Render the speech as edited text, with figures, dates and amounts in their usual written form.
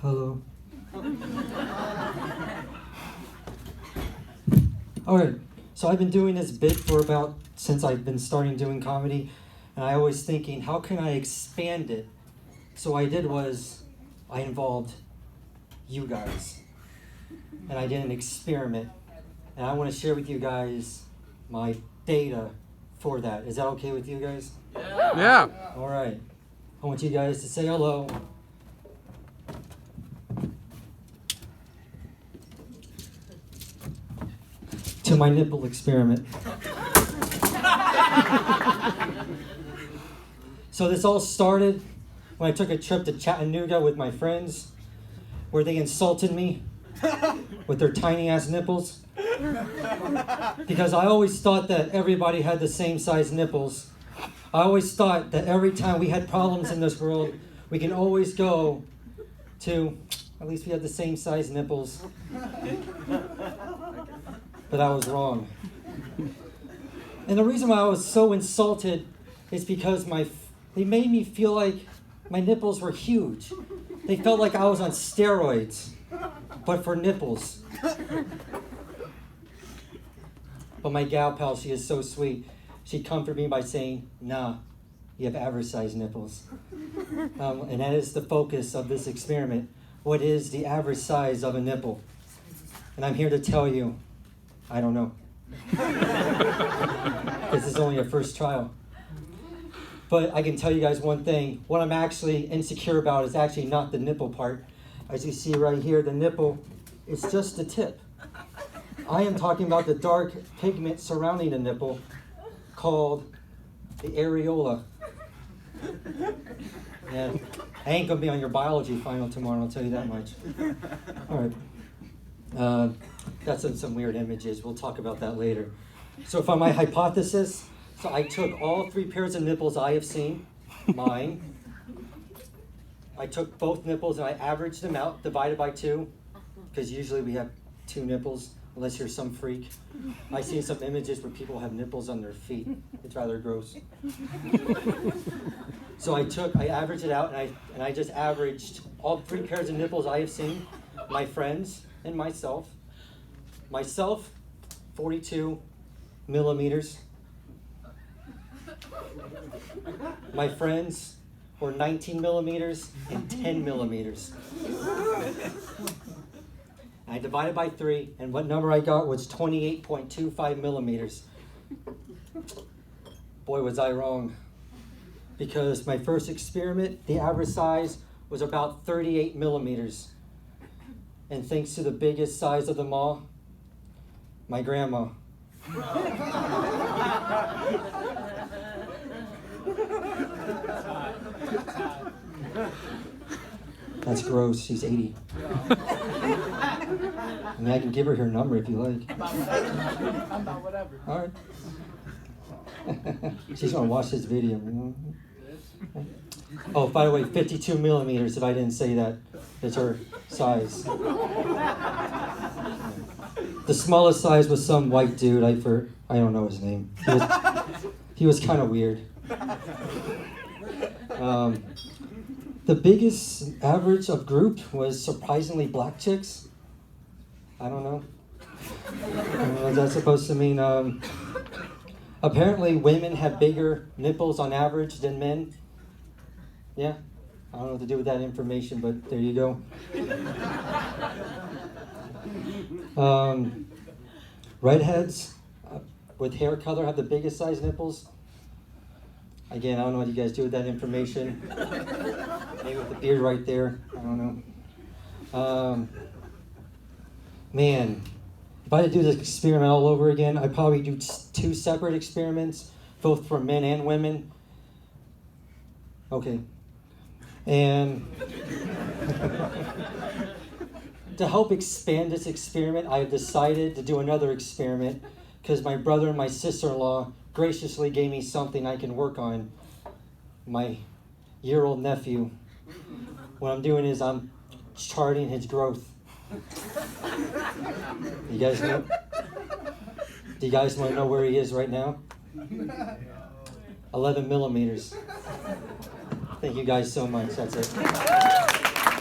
Hello. Alright, so I've been doing this bit for since I've been starting doing comedy, and I was thinking, how can I expand it? So what I did was, I involved you guys, and I did an experiment, and I want to share with you guys my data for that. Is that okay with you guys? Yeah. Alright, I want you guys to say hello. To my nipple experiment. So this all started when I took a trip to Chattanooga with my friends, where they insulted me with their tiny ass nipples. Because I always thought that everybody had the same size nipples. I always thought that every time we had problems in this world, we can always go to, at least we had the same size nipples. But I was wrong. And the reason why I was so insulted is because they made me feel like my nipples were huge. They felt like I was on steroids, but for nipples. But my gal pal, she is so sweet. She comforted me by saying, nah, you have average size nipples. And that is the focus of this experiment. What is the average size of a nipple? And I'm here to tell you, I don't know. This is only a first trial. But I can tell you guys one thing. What I'm actually insecure about is actually not the nipple part. As you see right here, the nipple is just the tip. I am talking about the dark pigment surrounding the nipple called the areola. And I ain't gonna be on your biology final tomorrow, I'll tell you that much. All right. That's some weird images. We'll talk about that later. So for my hypothesis, so I took all 3 pairs of nipples I have seen, mine. I took both nipples and I averaged them out, divided by 2, because usually we have 2 nipples, unless you're some freak. I've seen some images where people have nipples on their feet. It's rather gross. So I averaged it out, and I just averaged all 3 pairs of nipples I have seen, my friends and myself. Myself, 42 millimeters. My friends were 19 millimeters and 10 millimeters. I divided by 3, and what number I got was 28.25 millimeters. Boy, was I wrong. Because my first experiment, the average size was about 38 millimeters. And thanks to the biggest size of them all, my grandma. That's gross. She's 80. I mean, I can give her number if you like. About whatever. All right. She's gonna watch this video. You know? Oh, by the way, 52 millimeters. If I didn't say that, it's her size. The smallest size was some white dude. I don't know his name. He was kind of weird. The biggest average of group was surprisingly black chicks. I don't know. What's that supposed to mean? Apparently women have bigger nipples on average than men. Yeah, I don't know what to do with that information, but there you go. Redheads with hair color have the biggest size nipples. Again, I don't know what you guys do with that information. Maybe with the beard right there. I don't know. Man, if I had to do this experiment all over again, I'd probably do 2 separate experiments, both for men and women. Okay. And to help expand this experiment, I have decided to do another experiment because my brother and my sister-in-law graciously gave me something I can work on. My year-old nephew. What I'm doing is I'm charting his growth. You guys know? Do you guys want to know where he is right now? 11 millimeters. Thank you guys so much. That's it.